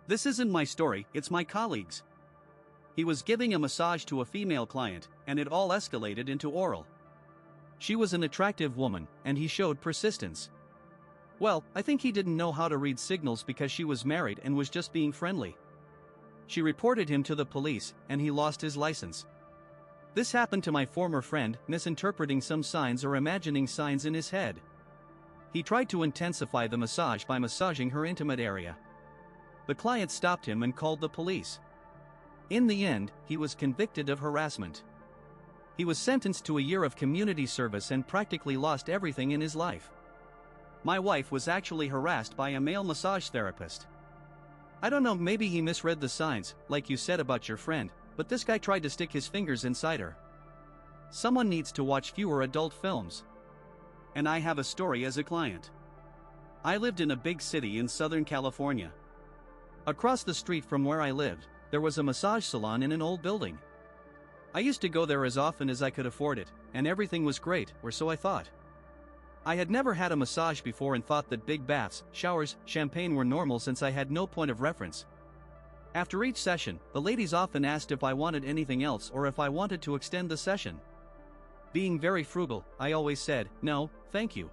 This isn't my story, it's my colleague's. He was giving a massage to a female client, and it all escalated into oral. She was an attractive woman, and he showed persistence. Well, I think he didn't know how to read signals because she was married and was just being friendly. She reported him to the police, and he lost his license. This happened to my former friend, misinterpreting some signs or imagining signs in his head. He tried to intensify the massage by massaging her intimate area. The client stopped him and called the police. In the end, he was convicted of harassment. He was sentenced to a year of community service and practically lost everything in his life. My wife was actually harassed by a male massage therapist. I don't know, maybe he misread the signs, like you said about your friend, but this guy tried to stick his fingers inside her. Someone needs to watch fewer adult films. And I have a story as a client. I lived in a big city in Southern California. Across the street from where I lived, there was a massage salon in an old building. I used to go there as often as I could afford it, and everything was great, or so I thought. I had never had a massage before and thought that big baths, showers, champagne were normal since I had no point of reference. After each session, the ladies often asked if I wanted anything else or if I wanted to extend the session. Being very frugal, I always said, no, thank you.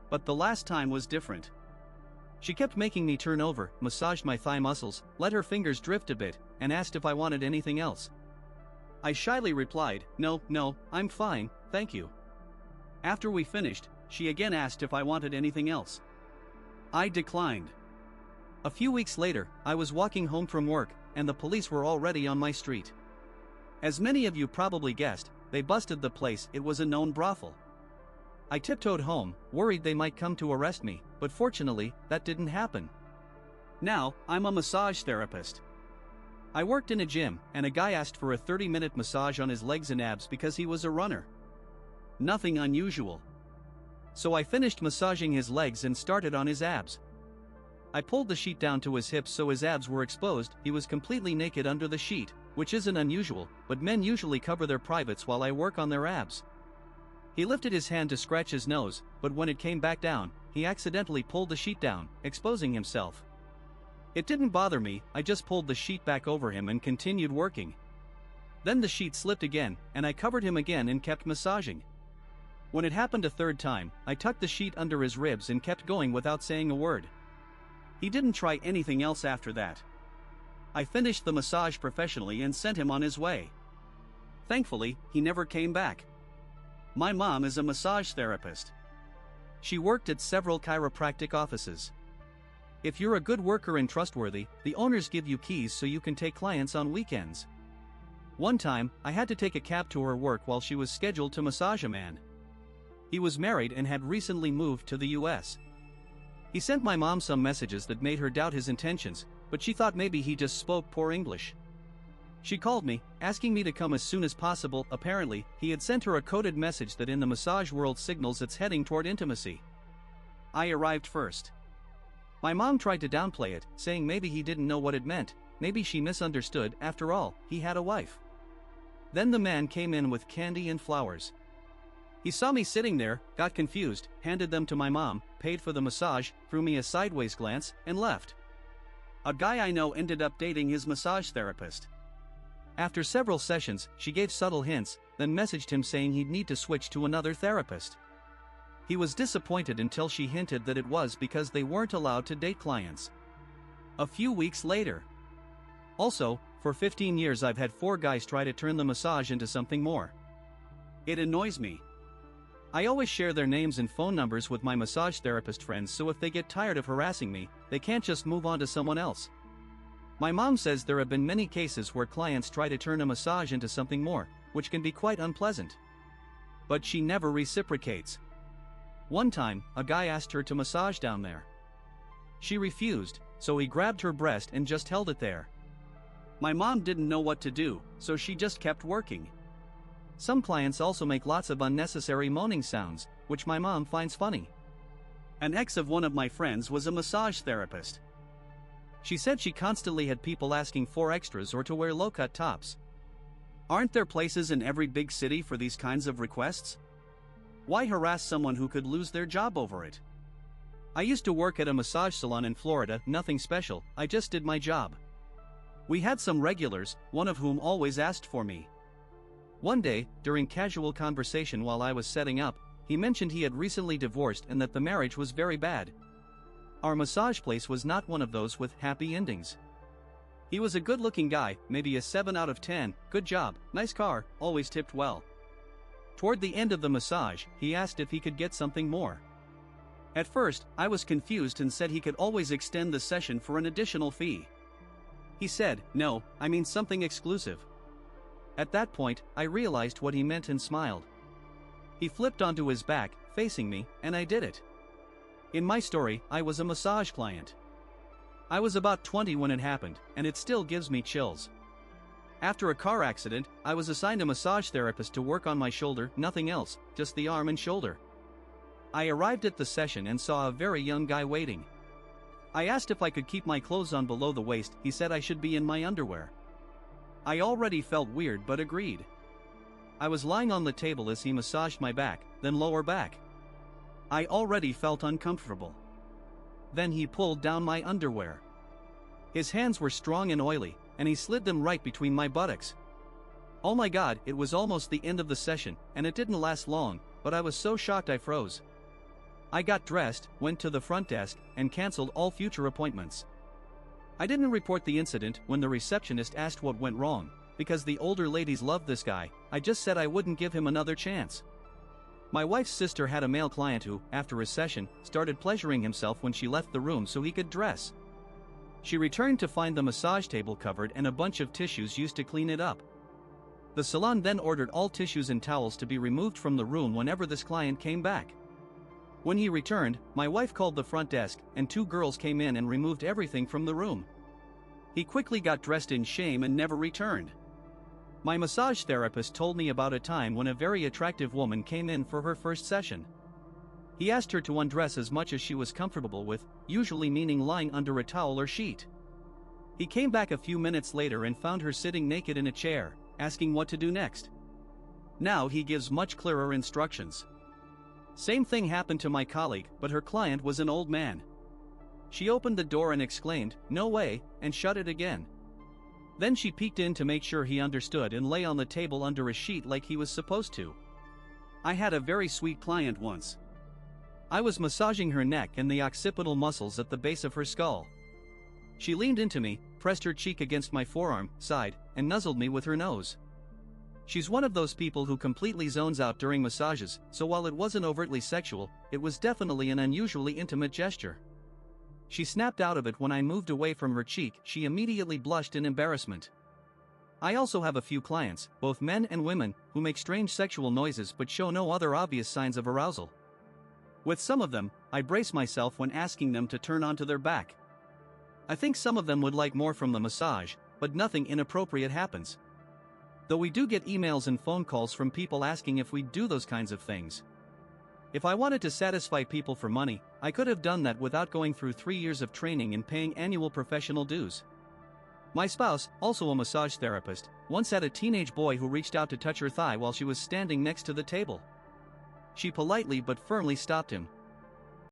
But the last time was different. She kept making me turn over, massaged my thigh muscles, let her fingers drift a bit, and asked if I wanted anything else. I shyly replied, no, I'm fine, thank you. After we finished, she again asked if I wanted anything else. I declined. A few weeks later, I was walking home from work, and the police were already on my street. As many of you probably guessed, they busted the place. It was a known brothel. I tiptoed home, worried they might come to arrest me, but fortunately, that didn't happen. Now, I'm a massage therapist. I worked in a gym, and a guy asked for a 30-minute massage on his legs and abs because he was a runner. Nothing unusual. So I finished massaging his legs and started on his abs. I pulled the sheet down to his hips so his abs were exposed. He was completely naked under the sheet, which isn't unusual, but men usually cover their privates while I work on their abs. He lifted his hand to scratch his nose, but when it came back down, he accidentally pulled the sheet down, exposing himself. It didn't bother me, I just pulled the sheet back over him and continued working. Then the sheet slipped again, and I covered him again and kept massaging. When it happened a third time, I tucked the sheet under his ribs and kept going without saying a word. He didn't try anything else after that. I finished the massage professionally and sent him on his way. Thankfully, he never came back. My mom is a massage therapist. She worked at several chiropractic offices. If you're a good worker and trustworthy, the owners give you keys so you can take clients on weekends. One time, I had to take a cab to her work while she was scheduled to massage a man. He was married and had recently moved to the US. He sent my mom some messages that made her doubt his intentions, but she thought maybe he just spoke poor English. She called me, asking me to come as soon as possible. Apparently, he had sent her a coded message that in the massage world signals it's heading toward intimacy. I arrived first. My mom tried to downplay it, saying maybe he didn't know what it meant, maybe she misunderstood. After all, he had a wife. Then the man came in with candy and flowers. He saw me sitting there, got confused, handed them to my mom, paid for the massage, threw me a sideways glance, and left. A guy I know ended up dating his massage therapist. After several sessions, she gave subtle hints, then messaged him saying he'd need to switch to another therapist. He was disappointed until she hinted that it was because they weren't allowed to date clients. A few weeks later. Also, for 15 years I've had 4 guys try to turn the massage into something more. It annoys me. I always share their names and phone numbers with my massage therapist friends, so if they get tired of harassing me, they can't just move on to someone else. My mom says there have been many cases where clients try to turn a massage into something more, which can be quite unpleasant. But she never reciprocates. One time, a guy asked her to massage down there. She refused, so he grabbed her breast and just held it there. My mom didn't know what to do, so she just kept working. Some clients also make lots of unnecessary moaning sounds, which my mom finds funny. An ex of one of my friends was a massage therapist. She said she constantly had people asking for extras or to wear low-cut tops. Aren't there places in every big city for these kinds of requests? Why harass someone who could lose their job over it? I used to work at a massage salon in Florida, nothing special, I just did my job. We had some regulars, one of whom always asked for me. One day, during casual conversation while I was setting up, he mentioned he had recently divorced and that the marriage was very bad. Our massage place was not one of those with happy endings. He was a good-looking guy, maybe a 7 out of 10, good job, nice car, always tipped well. Toward the end of the massage, he asked if he could get something more. At first, I was confused and said he could always extend the session for an additional fee. He said, "No, I mean something exclusive." At that point, I realized what he meant and smiled. He flipped onto his back, facing me, and I did it. In my story, I was a massage client. I was about 20 when it happened, and it still gives me chills. After a car accident, I was assigned a massage therapist to work on my shoulder, nothing else, just the arm and shoulder. I arrived at the session and saw a very young guy waiting. I asked if I could keep my clothes on below the waist, he said I should be in my underwear. I already felt weird but agreed. I was lying on the table as he massaged my back, then lower back. I already felt uncomfortable. Then he pulled down my underwear. His hands were strong and oily, and he slid them right between my buttocks. Oh my god, it was almost the end of the session, and it didn't last long, but I was so shocked I froze. I got dressed, went to the front desk, and canceled all future appointments. I didn't report the incident when the receptionist asked what went wrong, because the older ladies loved this guy. I just said I wouldn't give him another chance. My wife's sister had a male client who, after a session, started pleasuring himself when she left the room so he could dress. She returned to find the massage table covered and a bunch of tissues used to clean it up. The salon then ordered all tissues and towels to be removed from the room whenever this client came back. When he returned, my wife called the front desk, and 2 girls came in and removed everything from the room. He quickly got dressed in shame and never returned. My massage therapist told me about a time when a very attractive woman came in for her first session. He asked her to undress as much as she was comfortable with, usually meaning lying under a towel or sheet. He came back a few minutes later and found her sitting naked in a chair, asking what to do next. Now he gives much clearer instructions. Same thing happened to my colleague, but her client was an old man. She opened the door and exclaimed, "No way," and shut it again. Then she peeked in to make sure he understood and lay on the table under a sheet like he was supposed to. I had a very sweet client once. I was massaging her neck and the occipital muscles at the base of her skull. She leaned into me, pressed her cheek against my forearm, sighed, and nuzzled me with her nose. She's one of those people who completely zones out during massages, so while it wasn't overtly sexual, it was definitely an unusually intimate gesture. She snapped out of it when I moved away from her cheek. She immediately blushed in embarrassment. I also have a few clients, both men and women, who make strange sexual noises but show no other obvious signs of arousal. With some of them, I brace myself when asking them to turn onto their back. I think some of them would like more from the massage, but nothing inappropriate happens. Though we do get emails and phone calls from people asking if we do those kinds of things. If I wanted to satisfy people for money, I could have done that without going through 3 years of training and paying annual professional dues. My spouse, also a massage therapist, once had a teenage boy who reached out to touch her thigh while she was standing next to the table. She politely but firmly stopped him.